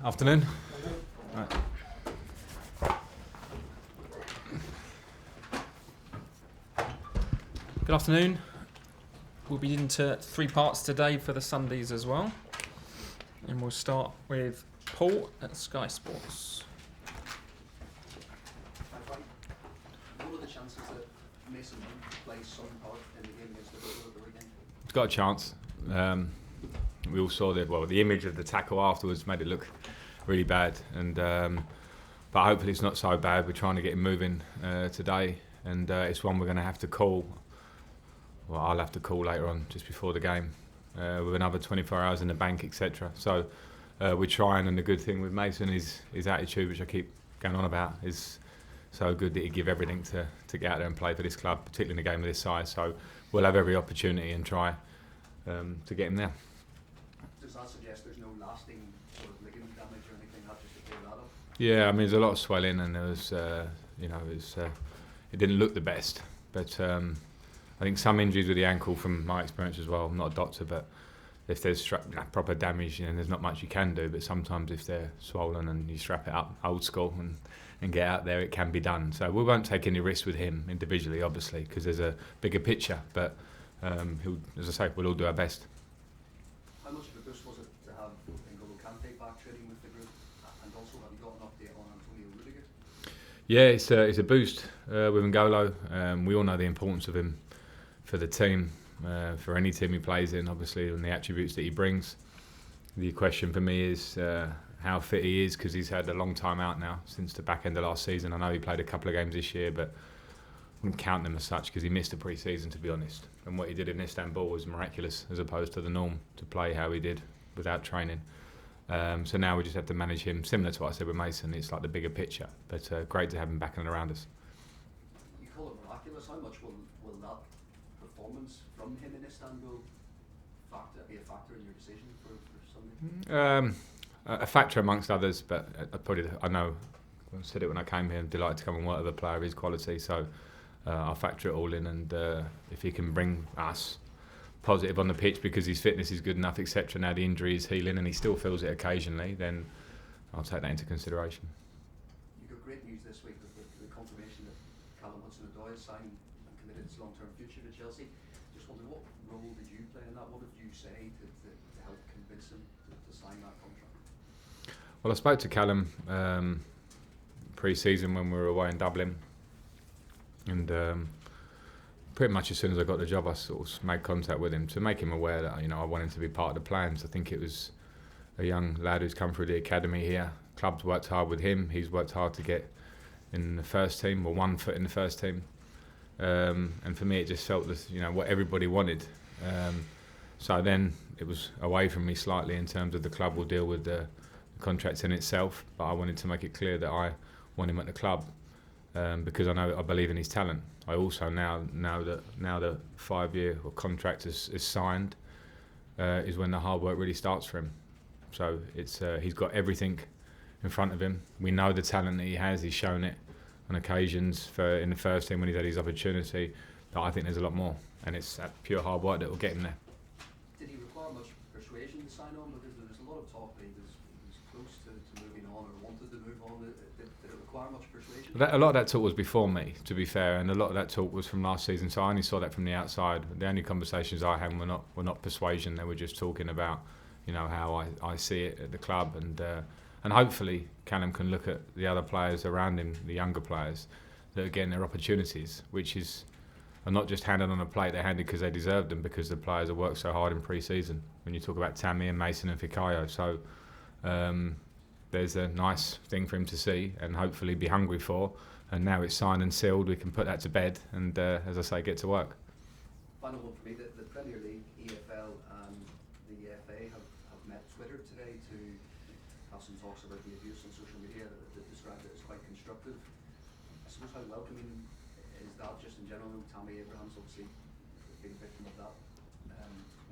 Afternoon. Right. Good afternoon. We'll be into 3 parts today for the Sundays as well. And we'll start with Paul at Sky Sports. What are the chances that Mason Mount plays some part in the game against Liverpool at the weekend? He's got a chance. We all saw the image of the tackle afterwards made it look really bad, and but hopefully it's not so bad. We're trying to get him moving today, and it's one we're going to have to call. Well, I'll have to call later on, just before the game, with another 24 hours in the bank, etc. So we're trying, and the good thing with Mason is his attitude, which I keep going on about, is so good that he'd give everything to get out there and play for this club, particularly in a game of this size. So we'll have every opportunity and try to get him there. Does that suggest there's no lasting sort of ligament damage or anything, not just to clear that up? Yeah, I mean, there's a lot of swelling, and there was, it didn't look the best. But I think some injuries with the ankle, from my experience as well, I'm not a doctor, but if there's proper damage, there's not much you can do. But sometimes if they're swollen and you strap it up, old school, and get out there, it can be done. So we won't take any risks with him individually, obviously, because there's a bigger picture. But as I say, we'll all do our best. How much of a boost was it to have N'Golo Kante back training with the group? And also, have you got an update on Antonio Rudiger? Yeah, it's a boost with N'Golo. We all know the importance of him for the team, for any team he plays in, obviously, and the attributes that he brings. The question for me is how fit he is, because he's had a long time out now, since the back end of last season. I know he played a couple of games this year, but I wouldn't count them as such, because he missed the pre-season, to be honest. And what he did in Istanbul was miraculous, as opposed to the norm, to play how he did without training. So now we just have to manage him, similar to what I said with Mason. It's like the bigger picture, but great to have him back and around us. You call it miraculous. How much will that performance from him in Istanbul be a factor in your decision for Sunday? A factor amongst others, but I know I said it when I came here. I'm delighted to come and work with a player of his quality, so I'll factor it all in. And if he can bring us positive on the pitch because his fitness is good enough, etc. Now the injury is healing and he still feels it occasionally, then I'll take that into consideration. You got great news this week with the confirmation that Callum Hudson-Odoi has signed and committed his long-term future to Chelsea. Just wondered, what role did you play in that? What did you say to help convince him to sign that contract? Well, I spoke to Callum pre-season when we were away in Dublin, and pretty much as soon as I got the job, I sort of made contact with him to make him aware that I want him to be part of the plans. I think it was a young lad who's come through the academy here. Club's worked hard with him. He's worked hard to get in the first team, or 1 foot in the first team. And for me, it just felt this, what everybody wanted. So then it was away from me slightly in terms of the club will deal with the contracts in itself, but I wanted to make it clear that I want him at the club because I believe in his talent. I also now the 5-year contract is signed is when the hard work really starts for him. So it's he's got everything in front of him. We know the talent that he has. He's shown it on occasions in the first team when he's had his opportunity. But I think there's a lot more, and it's that pure hard work that will get him there. Did he require much persuasion to sign on? Because there's a lot of talk that he was close to moving on or wanted to move on. Did it require much persuasion? A lot of that talk was before me, to be fair, and a lot of that talk was from last season. So I only saw that from the outside. The only conversations I had were not persuasion. They were just talking about, how I see it at the club, and hopefully Callum can look at the other players around him, the younger players, that again their opportunities, which are not just handed on a plate. They're handed because they deserve them, because the players have worked so hard in pre-season. When you talk about Tammy and Mason and Fikayo, so there's a nice thing for him to see and hopefully be hungry for. And now it's signed and sealed. We can put that to bed and, as I say, get to work. Final one for me: the Premier League, EFL, and the FA have met Twitter today to have some talks about the abuse on social media that described it as quite constructive. I suppose, how welcoming is that, just in general? Tammy Abraham's obviously been a victim of that.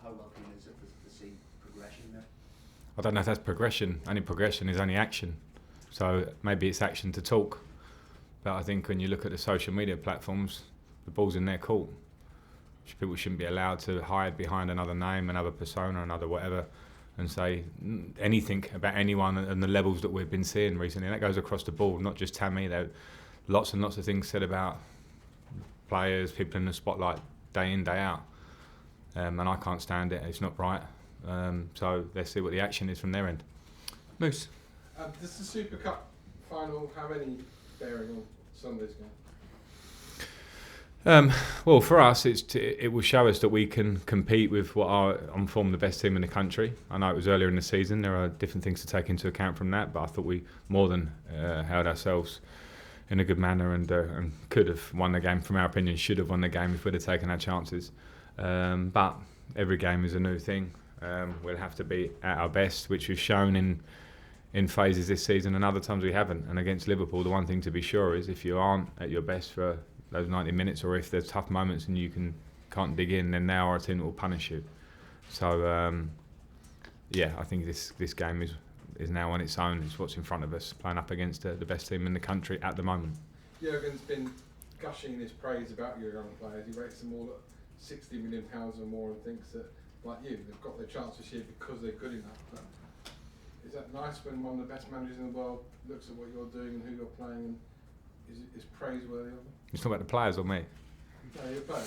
How welcoming is it to see progression there? I don't know if that's progression. Only progression is only action. So maybe it's action to talk. But I think when you look at the social media platforms, the ball's in their court. People shouldn't be allowed to hide behind another name, another persona, another whatever. and say anything about anyone and the levels that we've been seeing recently. And that goes across the board, not just Tammy. There are lots and lots of things said about players, people in the spotlight, day in, day out. And I can't stand it. It's not right. So let's see what the action is from their end. Moose. Does the Super Cup final have any bearing on Sunday's game? Well, for us, it will show us that we can compete with what are on form the best team in the country. I know it was earlier in the season. There are different things to take into account from that, but I thought we more than held ourselves in a good manner and could have won the game. From our opinion, should have won the game if we'd have taken our chances. But every game is a new thing. We'll have to be at our best, which we've shown in phases this season, and other times we haven't. And against Liverpool, the one thing to be sure is if you aren't at your best for those 90 minutes, or if there's tough moments and you can't dig in, then they are a team that will punish you. So I think this game is now on its own. It's what's in front of us, playing up against the best team in the country at the moment. Jurgen's been gushing in his praise about your young players. He rates them all at £60 million or more, and thinks that, like you, they've got their chance this year because they're good enough. But is that nice when one of the best managers in the world looks at what you're doing and who you're playing and is praiseworthy of them? It's not about the players or me. No, you're playing.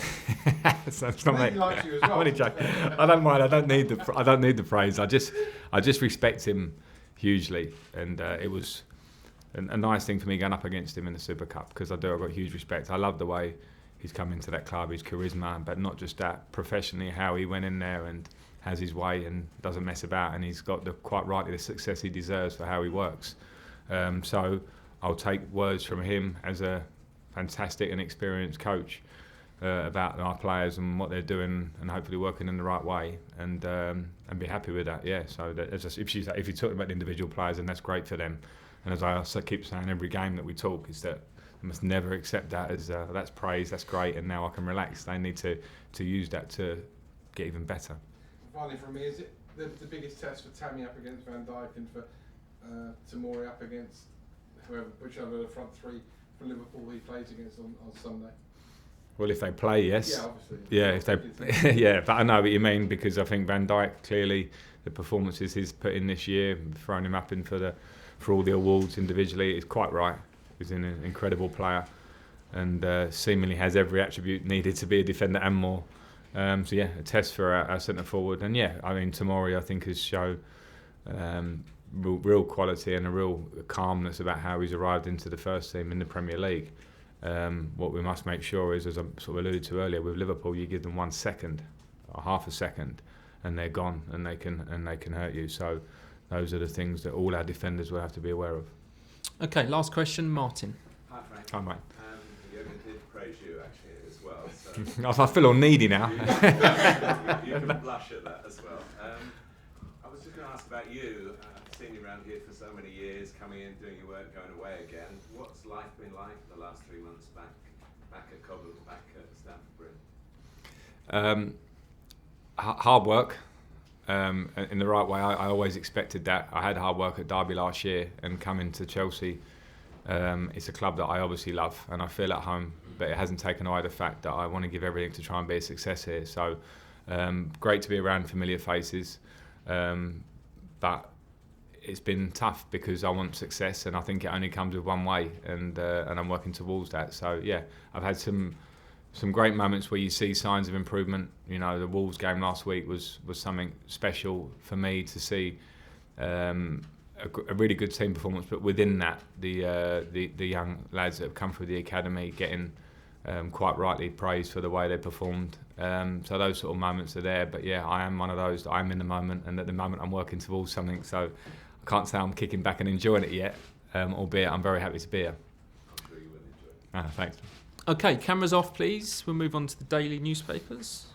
So it's not me. He likes you as well. I'm only joking. I don't mind. I don't need the praise. I just respect him hugely, and it was a nice thing for me going up against him in the Super Cup, because I've got huge respect. I love the way he's come into that club, his charisma, but not just that, professionally, how he went in there and has his way and doesn't mess about, and he's got quite rightly the success he deserves for how he works. So I'll take words from him as a fantastic and experienced coach about our players and what they're doing, and hopefully working in the right way, and be happy with that. Yeah. So that, if you're talking about the individual players, then that's great for them. And as I also keep saying every game that we talk, is that I must never accept that as that's praise, that's great, and now I can relax. They need to use that to get even better. Finally, from me, is it the biggest test for Tammy up against Van Dijk and for Tomori up against whichever the front three for Liverpool he plays against on Sunday? Well, if they play, yes. Yeah, obviously. Yeah, if they, yeah, but I know what you mean, because I think Van Dijk, clearly the performances he's put in this year, throwing him up in for all the awards individually, is quite right. He's an incredible player, and seemingly has every attribute needed to be a defender and more. So yeah, a test for our centre forward, and yeah, I mean Tomori, I think, has shown real quality and a real calmness about how he's arrived into the first team in the Premier League. What we must make sure is, as I sort of alluded to earlier, with Liverpool, you give them 1 second or half a second, and they're gone, and they can hurt you. So those are the things that all our defenders will have to be aware of. Okay, last question, Martin. Hi, Frank. Hi, mate. Jurgen did praise you actually as well. So I feel all needy now. you can blush at that as well. I was just going to ask about you. I've seen you around here for so many years, coming in, doing your work, going away again. What's life been like the last 3 months back at Cobham, back at Stamford Bridge? Hard work. In the right way. I always expected that. I had hard work at Derby last year, and coming to Chelsea, it's a club that I obviously love and I feel at home, but it hasn't taken away the fact that I want to give everything to try and be a success here. So great to be around familiar faces, but it's been tough because I want success, and I think it only comes with one way, and I'm working towards that. So yeah, I've had some great moments where you see signs of improvement. You know, the Wolves game last week was something special for me to see. A really good team performance, but within that, the young lads that have come through the academy getting quite rightly praised for the way they performed. So those sort of moments are there. But yeah, I am one of those. I'm in the moment, and at the moment I'm working towards something. So I can't say I'm kicking back and enjoying it yet, albeit I'm very happy to be here. I'm sure you will enjoy it. Thanks. Okay, cameras off, please. We'll move on to the daily newspapers.